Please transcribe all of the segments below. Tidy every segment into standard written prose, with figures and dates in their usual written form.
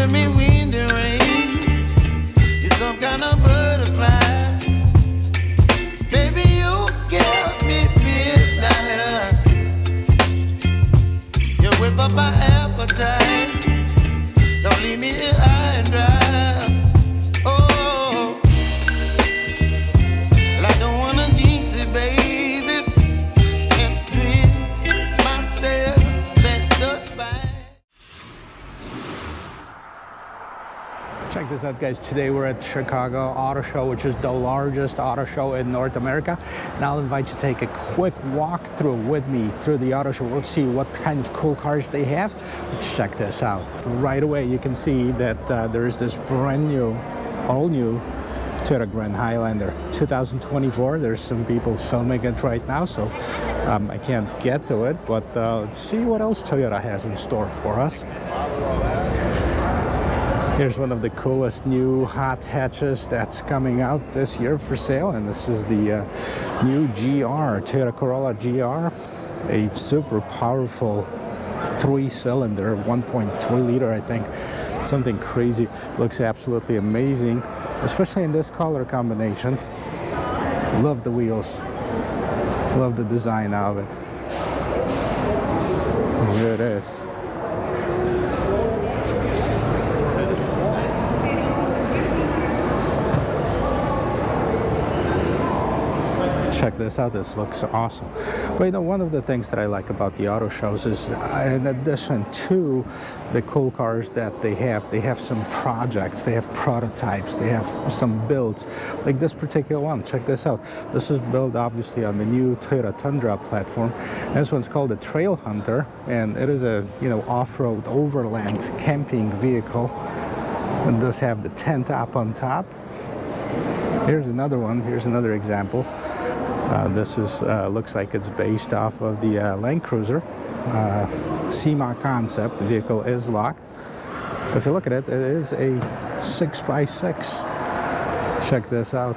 giving me wind and rain. You're some kind of butterfly. Baby, you give me midnight. You whip up my appetite. Don't leave me here high and dry. Oh, well, I don't wanna jinx it, baby, and twist myself at the spine. Check this out, guys. Today we're at Chicago Auto Show, which is the largest auto show in North America. And I'll invite you to take a quick walk through with me through the auto show. Let's see what kind of cool cars they have. Let's check this out. Right away, you can see that there is this brand new, all new Toyota Grand Highlander 2024. There's some people filming it right now, so I can't get to it. But let's see what else Toyota has in store for us. Here's one of the coolest new hot hatches that's coming out this year for sale, and this is the new GR, Toyota Corolla GR, a super powerful 3-cylinder, 1.3 liter, I think, something crazy. Looks absolutely amazing, especially in this color combination. Love the wheels, love the design of it. Here it is. Check this out, this looks awesome. But you know, one of the things that I like about the auto shows is in addition to the cool cars that they have some projects, they have prototypes, they have some builds. Like this particular one, check this out. This is built obviously on the new Toyota Tundra platform. This one's called the Trail Hunter, and it is a, you know, off-road overland camping vehicle. And does have the tent up on top. Here's another one, here's another example. This is looks like it's based off of the Land Cruiser SEMA concept. The vehicle is locked. If you look at it, it is a 6x6. Check this out.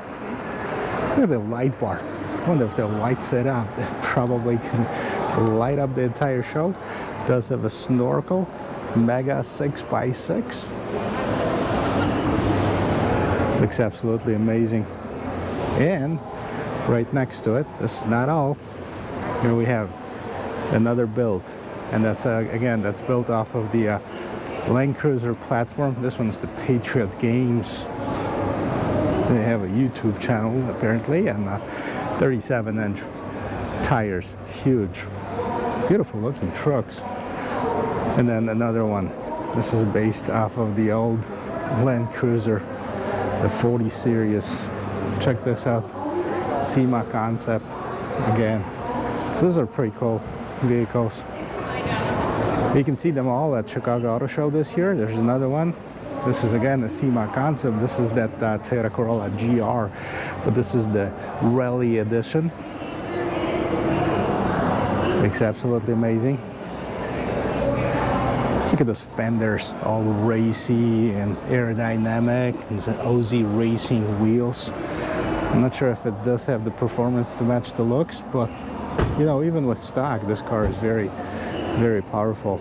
Look at the light bar. I wonder if they'll light it up. It probably can light up the entire show. Does have a snorkel. Mega 6x6. Looks absolutely amazing. And right next to it, this is not all. Here we have another build, and that's again, that's built off of the Land Cruiser platform. This one's the Patriot Games. They have a YouTube channel apparently, and 37-inch tires, huge, beautiful looking trucks. And then another one. This is based off of the old Land Cruiser, the 40 series. Check this out. SEMA concept again. So those are pretty cool vehicles. You can see them all at Chicago Auto Show this year. There's another one. This is again the SEMA concept. This is that Toyota Corolla GR, but this is the Rally Edition. Looks absolutely amazing. Look at those fenders, all racy and aerodynamic. These are OZ Racing wheels. I'm not sure if it does have the performance to match the looks, but you know, even with stock, this car is very, very powerful.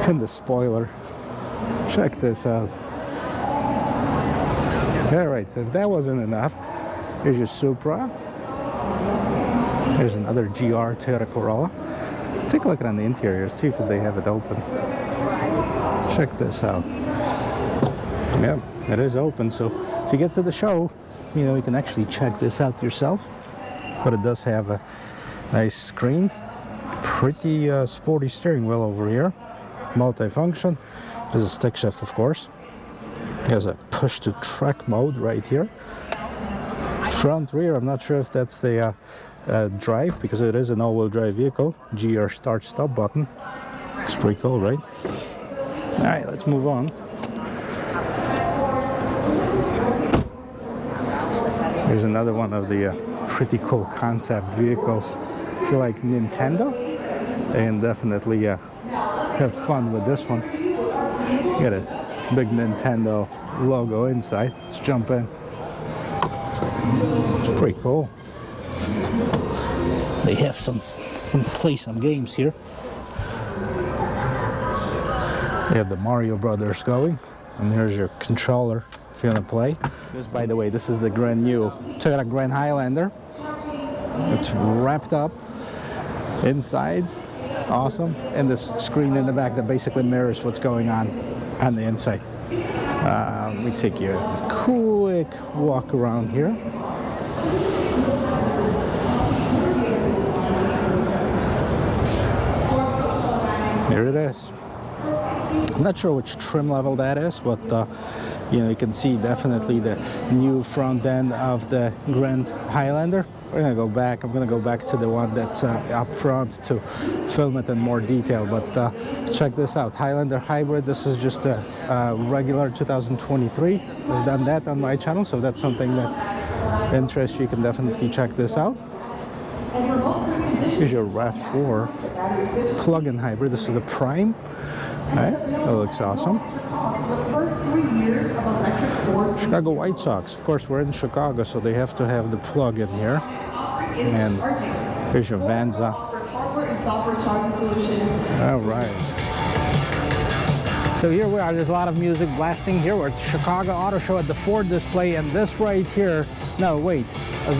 And the spoiler, check this out. All right, so if that wasn't enough, here's your Supra. There's another GR Toyota Corolla. Take a look on the interior, see if they have it open. Check this out. Yeah, it is open, so if you get to the show, you know, you can actually check this out yourself. But it does have a nice screen, pretty sporty steering wheel over here, multifunction. There's a stick shift, of course. There's a push to track mode right here. Front rear, I'm not sure if that's the drive, because it is an all-wheel drive vehicle. GR start stop button. It's pretty cool, right? All right, let's move on. Here's another one of the pretty cool concept vehicles. If you like Nintendo, and definitely have fun with this one. You got a big Nintendo logo inside. Let's jump in. It's pretty cool. They have some play some games here. You have the Mario Brothers going, and here's your controller if you want to play. This, by the way, this is the brand new Toyota Grand Highlander. It's wrapped up inside, awesome, and this screen in the back that basically mirrors what's going on the inside. Let me take you a quick walk around here. Here it is. I'm not sure which trim level that is, but you know, you can see definitely the new front end of the Grand Highlander. We're gonna go back. I'm gonna go back to the one that's up front to film it in more detail. But check this out, Highlander Hybrid. This is just a regular 2023. We've done that on my channel, so if that's something that interests you, you can definitely check this out. Here's your RAV4 plug-in hybrid. This is the Prime. Right? That looks awesome. Chicago White Sox. Of course, we're in Chicago, so they have to have the plug-in here. And here's your Vanza. All right. So here we are. There's a lot of music blasting here. We're at Chicago Auto Show at the Ford display, and this right here. No, wait.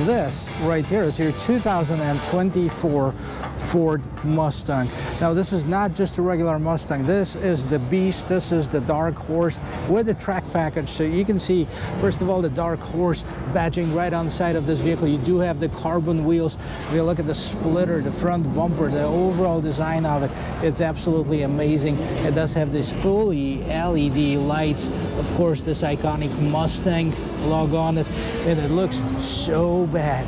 This right here is your 2024 Ford Mustang. Now this is not just a regular Mustang. This is the Beast. This is the Dark Horse with the track package. So you can see, first of all, the Dark Horse badging right on the side of this vehicle. You do have the carbon wheels. If you look at the splitter, the front bumper, the overall design of it, it's absolutely amazing. It does have this fully LED lights. Of course, this iconic Mustang logo on it, and it looks so bad.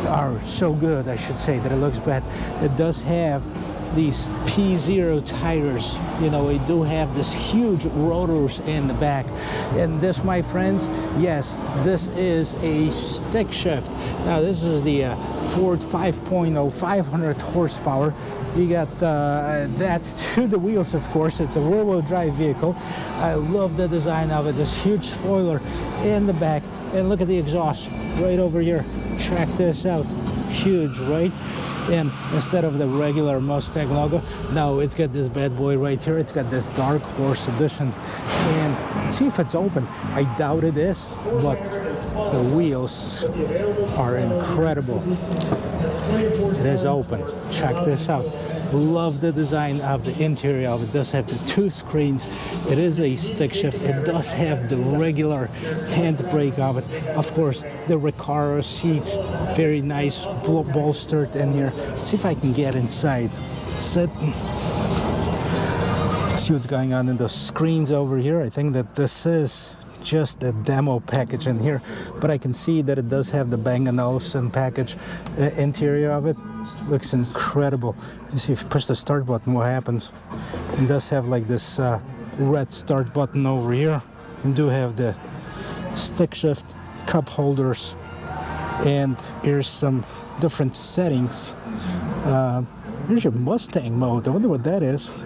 Are so good, I should say, that it looks bad. It does have these P0 tires. You know, we do have this huge rotors in the back. And this, my friends, yes, this is a stick shift. Now this is the Ford 5.0, 500 horsepower. You got that to the wheels, of course. It's a rear-wheel drive vehicle. I love the design of it. This huge spoiler in the back. And look at the exhaust right over here. Check this out. Huge, right? And instead of the regular Mustang logo, no, it's got this bad boy right here. It's got this Dark Horse edition. And see if it's open. I doubt it is, but the wheels are incredible. It is open. Check this out. Love the design of the interior of it. It does have the two screens. It is a stick shift. It does have the regular handbrake of it. Of course, the Recaro seats, very nice, bolstered in here. Let's see if I can get inside. Sit. See what's going on in the screens over here. I think that this is just a demo package in here, but I can see that it does have the Bang & Olufsen package. The interior of it looks incredible. You see, if you push the start button, what happens? It does have like this red start button over here. You do have the stick shift, cup holders, and here's some different settings. Here's your Mustang mode. I wonder what that is.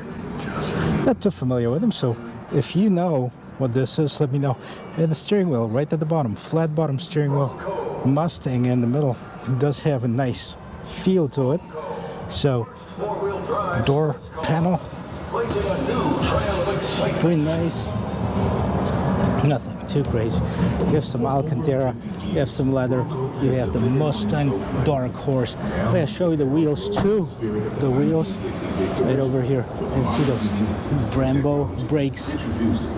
Not too familiar with them, so if you know what this is, let me know. And the steering wheel right at the bottom, flat bottom steering wheel, Mustang in the middle. It does have a nice feel to it. So door panel, pretty nice. Nothing too crazy. You have some Alcantara, you have some leather, you have the Mustang Dark Horse. I'm going to show you the wheels too. The wheels right over here. And see those Brembo brakes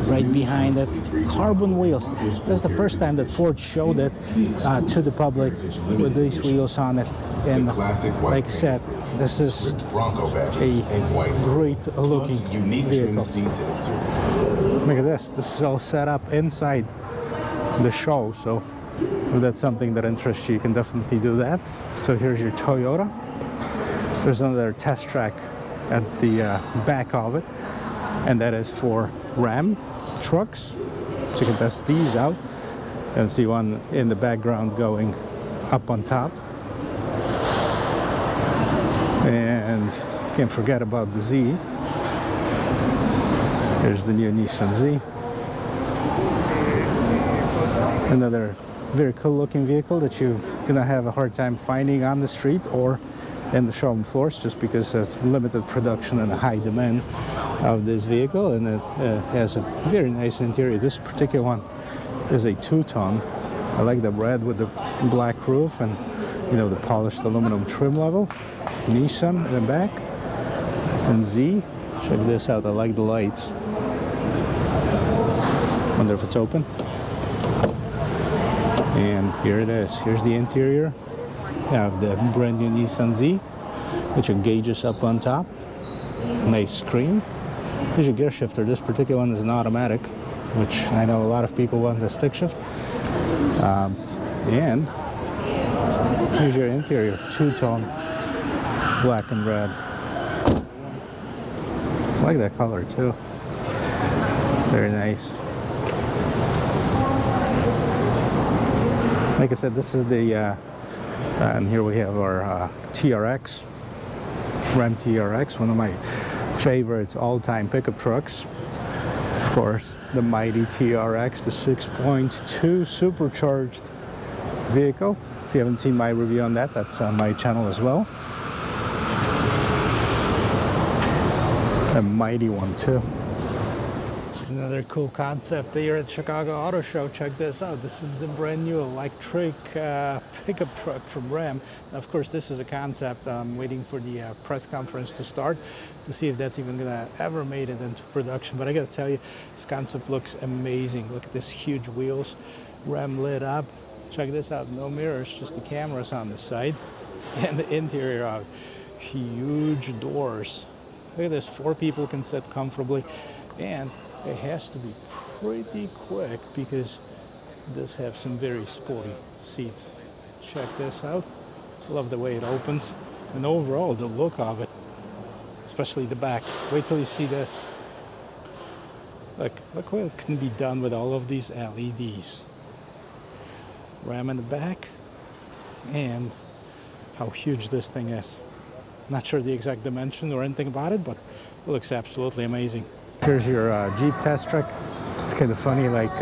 right behind it. Carbon wheels. That's the first time that Ford showed it to the public with these wheels on it. And like I said, this is a great looking vehicle. Look at this. This is all set up inside the show. So if that's something that interests you, you can definitely do that. So here's your Toyota. There's another test track at the back of it. And that is for Ram trucks. So you can test these out and see one in the background going up on top. And can't forget about the Z. Here's the new Nissan Z. Another very cool looking vehicle that you're gonna have a hard time finding on the street or in the showroom floors, just because there's limited production and a high demand. of this vehicle, and it has a very nice interior. This particular one is a two-tone. I like the red with the black roof and, you know, the polished aluminum trim level. Nissan in the back. And Z, check this out, I like the lights. Wonder if it's open. And here it is. Here's the interior. You have the brand new Nissan Z, with your gauges up on top. Nice screen. Here's your gear shifter. This particular one is an automatic, which I know a lot of people want the stick shift. And here's your interior, two-tone, black and red. I like that color too. Very nice. Like I said, this is the, and here we have our TRX, Ram TRX, one of my favorites all-time pickup trucks. Of course, the mighty TRX, the 6.2 supercharged vehicle. If you haven't seen my review on that, that's on my channel as well. A mighty one too. There's another cool concept here at Chicago Auto Show. Check this out. This is the brand new electric pickup truck from Ram. Of course, this is a concept. I'm waiting for the press conference to start to see if that's even gonna ever made it into production. But I gotta tell you, this concept looks amazing. Look at this huge wheels, Ram lit up. Check this out, no mirrors, just the cameras on the side. And the interior out, huge doors. Look at this, 4 people can sit comfortably. And it has to be pretty quick because it does have some very sporty seats. Check this out. Love the way it opens. And overall, the look of it, especially the back. Wait till you see this. Look what can be done with all of these LEDs. Ram in the back, and how huge this thing is. Not sure the exact dimension or anything about it, but it looks absolutely amazing. Here's your Jeep test truck. It's kind of funny, like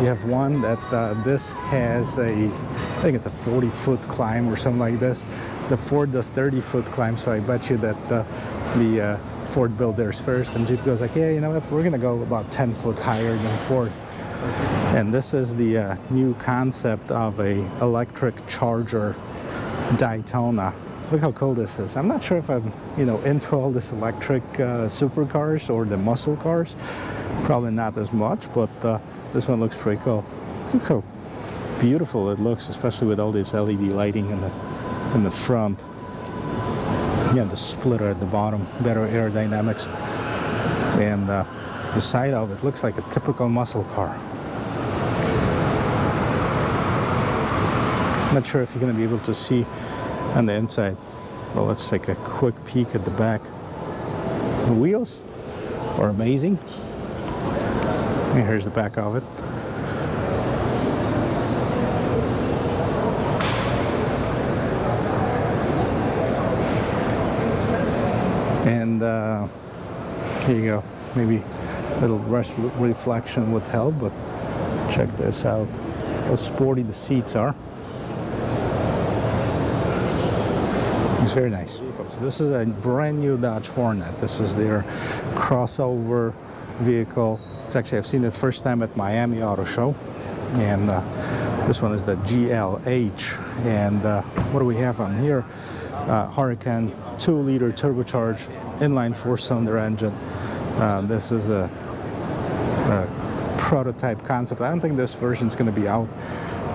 you have one that this has a, I think it's a 40-foot climb or something like this. The Ford does 30-foot climb, so I bet you that the Ford built theirs first, and Jeep goes like, yeah, you know what, we're gonna go about 10 foot higher than Ford. And this is the new concept of a electric charger Daytona. Look how cool this is. I'm not sure if I'm, you know, into all this electric supercars or the muscle cars. Probably not as much, but this one looks pretty cool. Look how beautiful it looks, especially with all this LED lighting in the front. Yeah, the splitter at the bottom, better aerodynamics. And the side of it looks like a typical muscle car. Not sure if you're going to be able to see on the inside. Well, let's take a quick peek at the back. The wheels are amazing. And here's the back of it. And here you go. Maybe a little reflection would help, but check this out. How sporty the seats are. It's very nice. So this is a brand new Dodge Hornet. This is their crossover vehicle. It's actually, I've seen it first time at Miami Auto Show. And this one is the GLH. And what do we have on here? Hurricane 2-liter turbocharged inline 4-cylinder engine. This is a prototype concept. I don't think this version is going to be out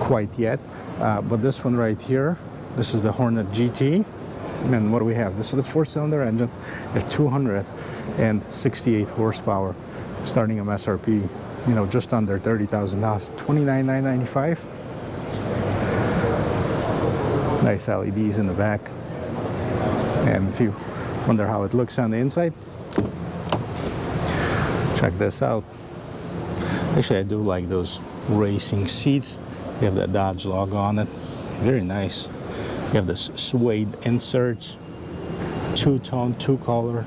quite yet. But this one right here, this is the Hornet GT. And what do we have? This is the 4-cylinder engine at 268 horsepower, starting MSRP, you know, just under $30,000, $29,995. Nice LEDs in the back. And if you wonder how it looks on the inside, check this out. Actually, I do like those racing seats. You have that Dodge logo on it. Very nice. You have this suede inserts, two-tone, two-color,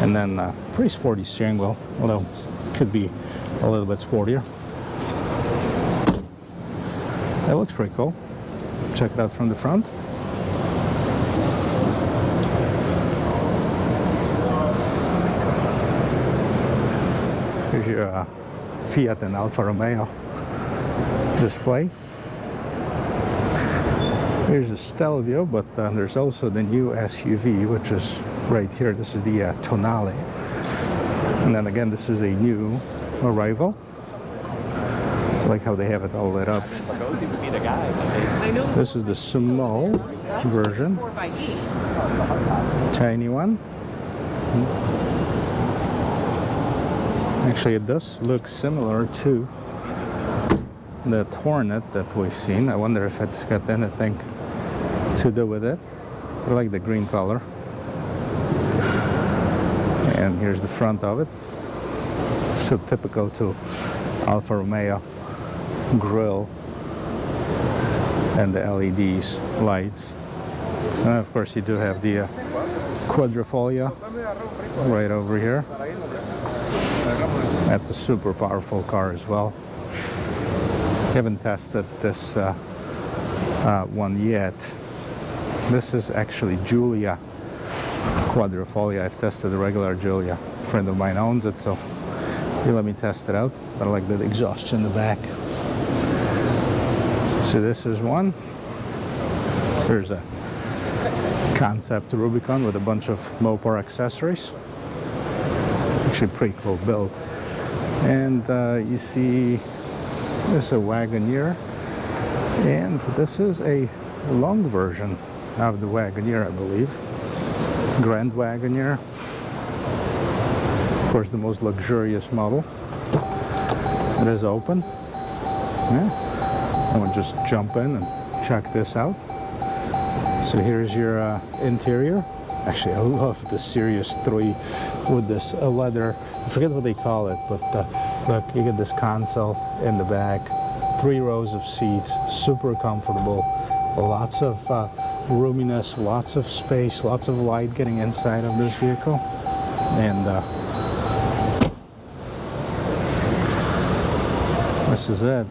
and then pretty sporty steering wheel, although could be a little bit sportier. That looks pretty cool. Check it out from the front. Here's your Fiat and Alfa Romeo display. Here's the Stelvio, but there's also the new SUV, which is right here. This is the Tonale. And then again, this is a new arrival. I like how they have it all lit up. This is the Sumo version. Tiny one. Actually, it does look similar to the Hornet that we've seen. I wonder if it's got anything to do with it. I like the green color. And here's the front of it. So typical to Alfa Romeo grille and the LEDs lights. And of course you do have the quadrifoglio right over here. That's a super powerful car as well. Haven't tested this one yet. This is actually Giulia quadrifoglio. I've tested the regular Giulia. A friend of mine owns it, so he let me test it out. But I like the exhaust in the back. So this is one. There's a concept Rubicon with a bunch of Mopar accessories. Actually pretty cool build. And you see this is a Wagoneer, and this is a long version of the Wagoneer, I believe. Grand Wagoneer. Of course, the most luxurious model. It is open. Yeah. I'm gonna just jump in and check this out. So here's your interior. Actually, I love the Series 3 with this leather. I forget what they call it, but look, you get this console in the back, 3 rows of seats, super comfortable, lots of roominess, lots of space, lots of light getting inside of this vehicle. And this is it.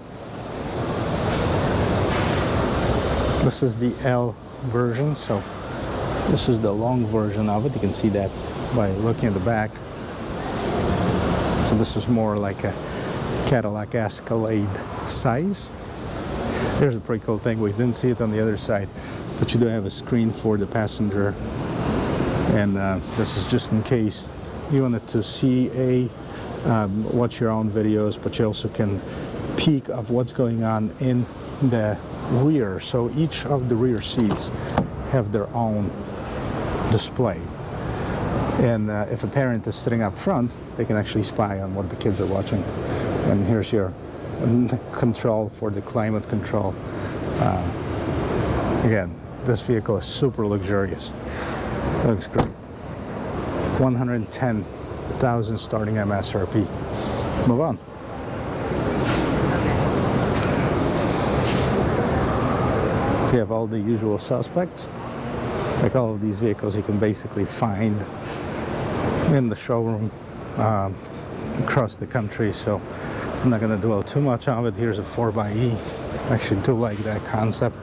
This is the L version, so this is the long version of it. You can see that by looking at the back. So this is more like a Cadillac Escalade size. Here's a pretty cool thing. We didn't see it on the other side, but you do have a screen for the passenger. And this is just in case you wanted to see watch your own videos, but you also can peek of what's going on in the rear. So each of the rear seats have their own display, and if a parent is sitting up front, they can actually spy on what the kids are watching. And here's your control for the climate control. Again, this vehicle is super luxurious. It looks great. 110,000 starting MSRP. Move on. You have all the usual suspects. Like all of these vehicles you can basically find in the showroom across the country, so I'm not going to dwell too much on it. Here's a 4xe. I actually do like that concept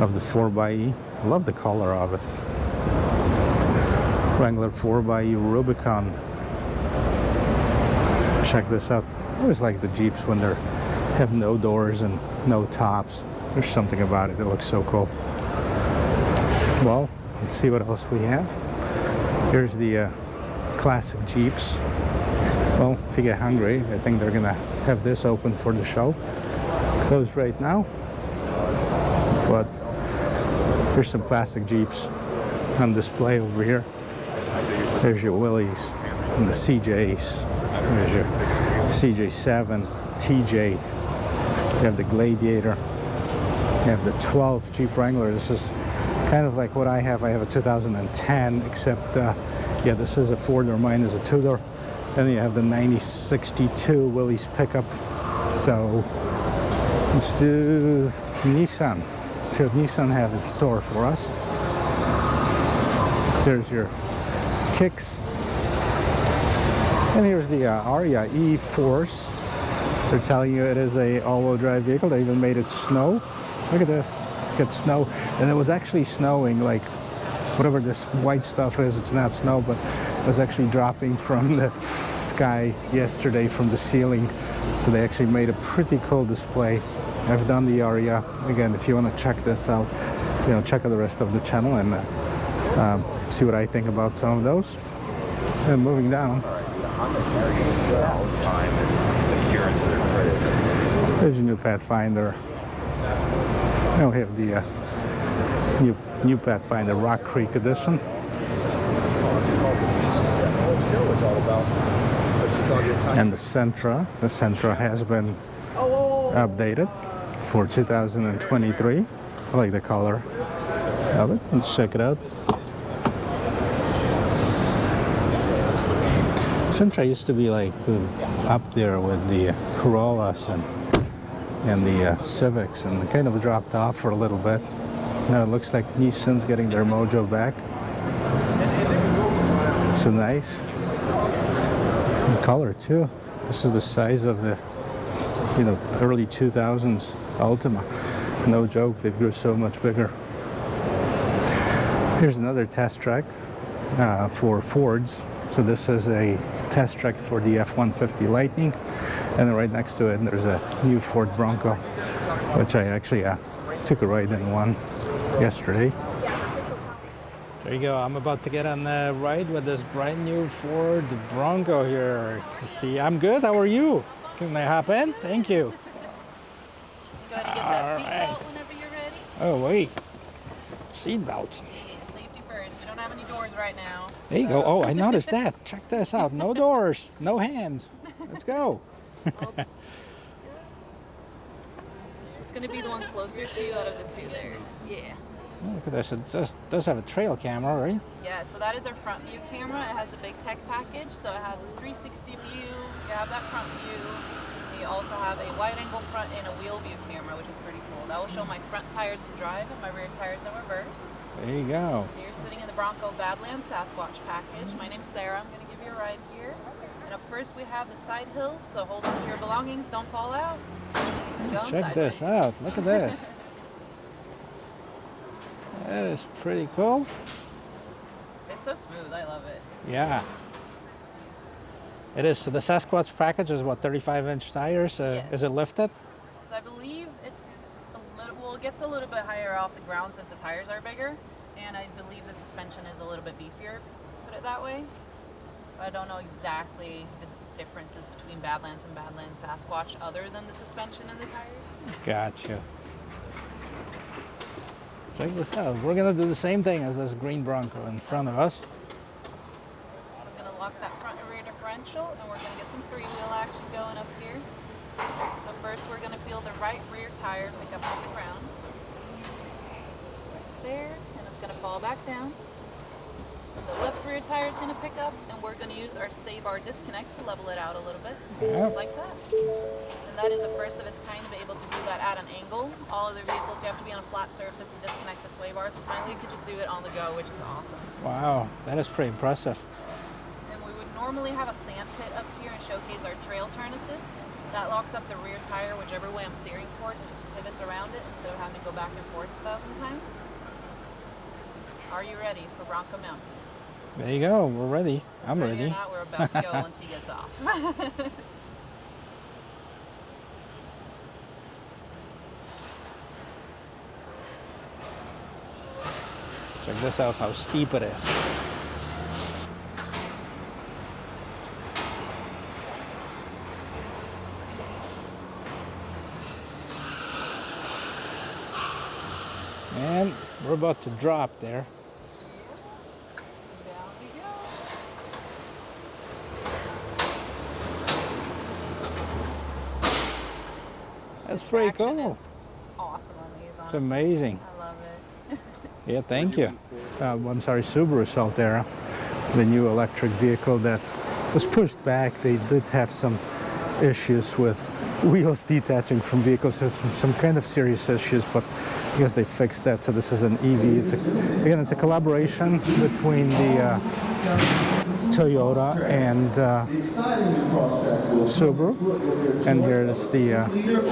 of the 4xe. I love the color of it. Wrangler 4xe Rubicon. Check this out. I always like the Jeeps when they have no doors and no tops. There's something about it that looks so cool. Well, let's see what else we have. Here's the classic Jeeps. Well, if you get hungry, I think they're gonna have this open for the show. Closed right now. But here's some classic Jeeps on display over here. There's your Willys and the CJs. There's your CJ7, TJ. You have the Gladiator. You have the 12 Jeep Wrangler. This is kind of like what I have. I have a 2010, except, yeah, this is a 4-door, mine is a 2-door. Then you have the 9062 Willys pickup. So let's do Nissan. See what Nissan have in store for us. There's your Kicks. And here's the Aria E-Force. They're telling you it is a all-wheel drive vehicle. They even made it snow. Look at this. It's got snow. And it was actually snowing, like whatever this white stuff is. It's not snow, but was actually dropping from the sky yesterday from the ceiling. So they actually made a pretty cool display. I've done the area. Again, if you want to check this out, check out the rest of the channel and see what I think about some of those. And moving down. There's your new Pathfinder. Now we have the new Pathfinder Rock Creek Edition. And the Sentra. The Sentra has been updated for 2023. I like the color of it. Let's check it out. Sentra used to be like up there with the Corollas and the Civics, and kind of dropped off for a little bit. Now it looks like Nissan's getting their mojo back. So nice. The color too. This is the size of the early 2000s Altima. No joke, they grew so much bigger. Here's another test track for Fords. So this is a test track for the F-150 Lightning, and then right next to it there's a new Ford Bronco, which I actually took a ride in one yesterday. There you go. I'm about to get on the ride with this brand new Ford Bronco here to see. I'm good. How are you? Can I hop in? Thank you. Go ahead and get that seatbelt whenever you're ready. Oh wait, seatbelt. Safety first. We don't have any doors right now. There you go. Oh, I noticed that. Check this out. No doors, no hands. Let's go. It's going to be the one closer to you out of the two there. Yeah. Oh, look at this. It does have a trail camera, right? Yeah, so that is our front view camera. It has the big tech package, so it has a 360 view. You have that front view. You also have a wide angle front and a wheel view camera, which is pretty cool. That will show my front tires in drive and my rear tires in reverse. There you go. So you're sitting in the Bronco Badlands Sasquatch package. My name's Sarah. I'm going to give you a ride here. And up first we have the side hill, so hold on to your belongings, don't fall out. Check this out. Look at this. That is pretty cool. It's so smooth. I love it. Yeah. It is. So the Sasquatch package is what, 35-inch tires? Yes. Is it lifted? So I believe it's a little, well, it gets a little bit higher off the ground since the tires are bigger, and I believe the suspension is a little bit beefier, put it that way. But I don't know exactly the differences between Badlands and Badlands Sasquatch other than the suspension and the tires. Gotcha. Check this out. We're going to do the same thing as this green Bronco in front of us. We're going to lock that front and rear differential, and we're going to get some three-wheel action going up here. So first we're going to feel the right rear tire pick up off the ground. There, and it's going to fall back down. The left rear tire is going to pick up, and we're going to use our stay bar disconnect to level it out a little bit, just like that. And that is the first of its kind to be able to do that at an angle. All other vehicles, you have to be on a flat surface to disconnect the sway bar, so finally you could just do it on the go, which is awesome. Wow, that is pretty impressive. Then we would normally have a sand pit up here and showcase our trail turn assist. That locks up the rear tire whichever way I'm steering towards. It just pivots around it instead of having to go back and forth 1,000 times. Are you ready for Bronco Mountain? There you go. We're ready. I'm ready. Or not, we're about to go once he gets off. Check this out, how steep it is. And we're about to drop there. Down we go. That's pretty Traction cool. is awesome on these, honestly. It's amazing. I love it. Yeah, thank you. I'm sorry, Subaru Solterra, the new electric vehicle that was pushed back. They did have some issues with wheels detaching from vehicles, some kind of serious issues, but I guess they fixed that. So this is an EV. It's a collaboration between the Toyota and Subaru. And here is the new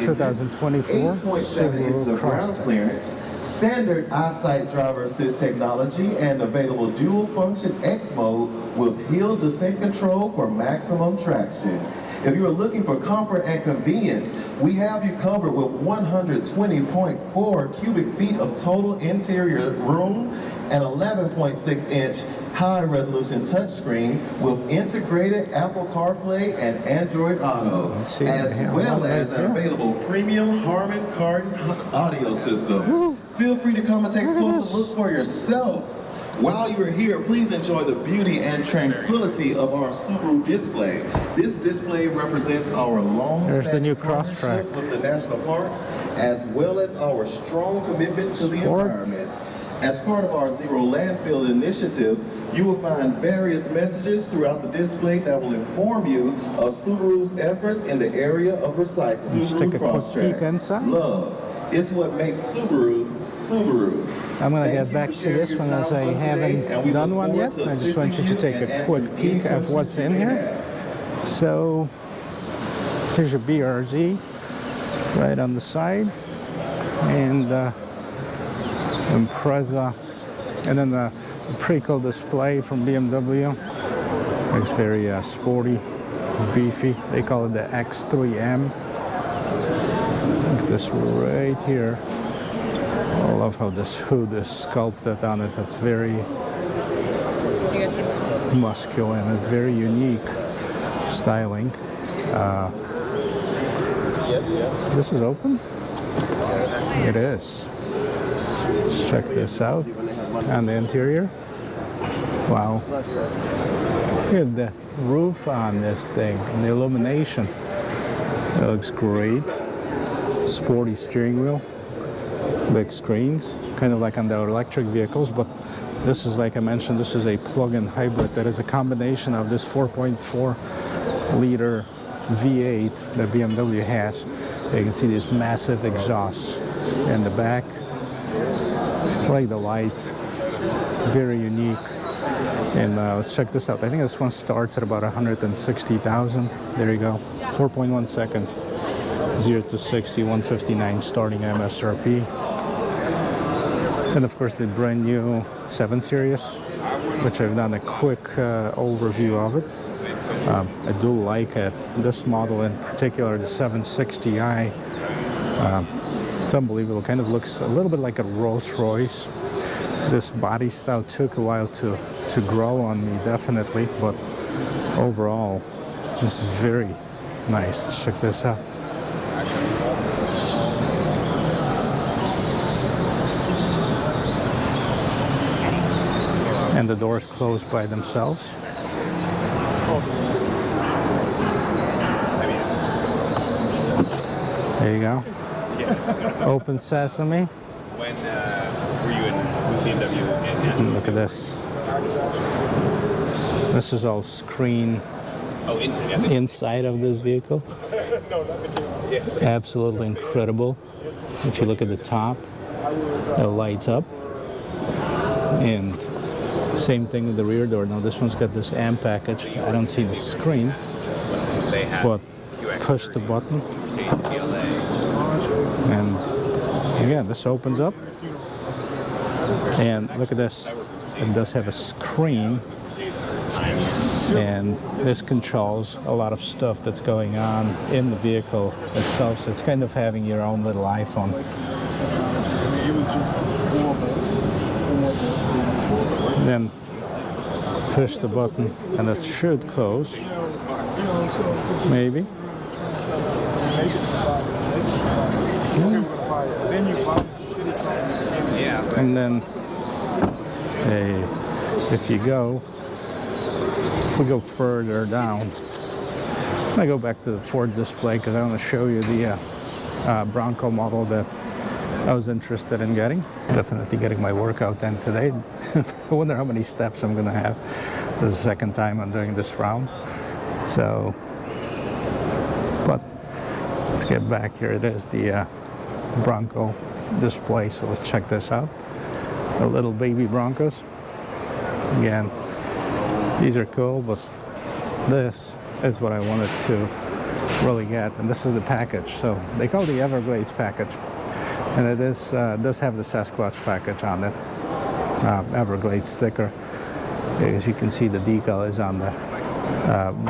2024 Subaru Crosstrek. Clearance, standard eyesight driver assist technology, and available dual function X mode with hill descent control for maximum traction. If you are looking for comfort and convenience, we have you covered with 120.4 cubic feet of total interior room and 11.6-inch high-resolution touchscreen with integrated Apple CarPlay and Android Auto, as well as an available premium Harman Kardon audio system. Feel free to come and take a closer look for yourself. While you're here, please enjoy the beauty and tranquility of our Subaru display. This display represents our long-standing partnership with the national parks, as well as our strong commitment to the environment. As part of our Zero Landfill initiative, you will find various messages throughout the display that will inform you of Subaru's efforts in the area of recycling. Let's take a quick peek inside. Love is what makes Subaru, Subaru. I'm going to get back to this one as I haven't done one yet. I just want you to take a quick peek of what's in here. So here's your BRZ right on the side, and Impreza, and then the pretty cool display from BMW. It's very sporty, beefy. They call it the X3M. Look at this right here. I love how this hood is sculpted on it. That's very muscular and it's very unique styling. This is open? It is. Let's check this out on the interior. Wow. Look at the roof on this thing and the illumination. It looks great. Sporty steering wheel. Big screens, kind of like on the electric vehicles, but this is, like I mentioned, this is a plug-in hybrid that is a combination of this 4.4 liter V8 that BMW has. You can see these massive exhausts in the back. I like the lights, very unique. And let's check this out. I think this one starts at about 160,000. There you go, 4.1 seconds. 0 to 60, 159 starting MSRP. And of course the brand new 7 Series, which I've done a quick overview of it. I do like it. This model in particular, the 760i, it's unbelievable. Kind of looks a little bit like a Rolls Royce. This body style took a while to grow on me, definitely, but overall it's very nice. Let's check this out. And the doors close by themselves. There you go. Open sesame. When were you with BMW? And look at this. This is all screen inside of this vehicle. Absolutely incredible. If you look at the top, it lights up. And same thing with the rear door. Now this one's got this amp package. I don't see the screen, but push the button. And again, this opens up. And look at this. It does have a screen. And this controls a lot of stuff that's going on in the vehicle itself. So it's kind of having your own little iPhone. Then push the button and it should close. Maybe. And then if you go, we go further down. I go back to the Ford display because I want to show you the Bronco model that I was interested in getting. Definitely getting my workout in today. I wonder how many steps I'm going to have. This is the second time I'm doing this round. So, but let's get back here. It is the Bronco display. So let's check this out. The little baby Broncos. Again, these are cool, but this is what I wanted to really get, and this is the package. So they call it the Everglades package, and it is does have the Sasquatch package on it, Everglades sticker. As you can see, the decal is on the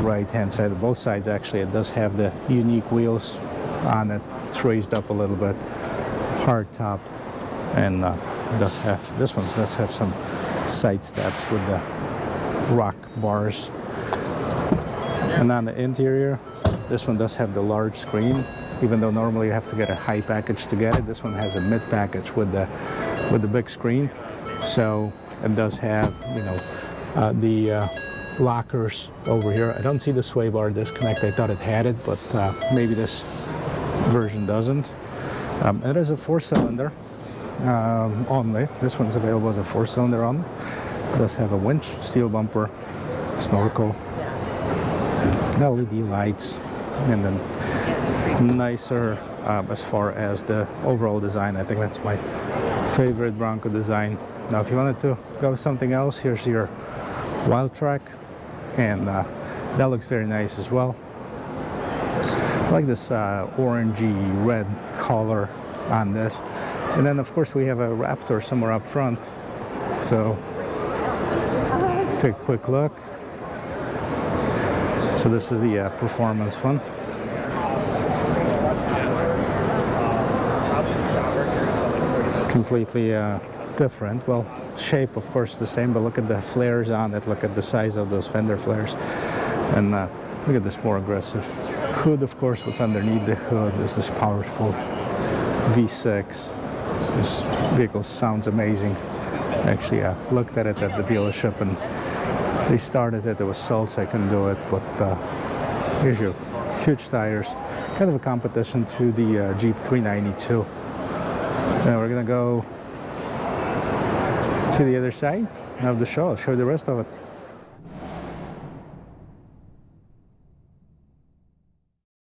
right hand side. Both sides actually, it does have the unique wheels on it. It's raised up a little bit, hard top, and does have this one does have some side steps with the rock bars. And on the interior, this one does have the large screen, even though normally you have to get a high package to get it. This one has a mid package with the big screen. So it does have, you know, the lockers over here. I don't see the sway bar disconnect. I thought it had it, but maybe this version doesn't. It is a 4-cylinder only. This one's available as a 4-cylinder only. It does have a winch, steel bumper, snorkel, LED lights, and then nicer as far as the overall design. I think that's my favorite Bronco design. Now, if you wanted to go with something else, here's your Wild Track, and that looks very nice as well. I like this orangey red color on this. And then, of course, we have a Raptor somewhere up front. So, take a quick look. So this is the performance one. Completely different. Well, shape, of course, the same, but look at the flares on it. Look at the size of those fender flares. And look at this more aggressive hood, of course. What's underneath the hood is this powerful V6. This vehicle sounds amazing. Actually, I looked at it at the dealership, and they started it. It was sold, so I couldn't do it. But here's your huge tires. Kind of a competition to the Jeep 392. And we're gonna go to the other side of the show. I'll show you the rest of it.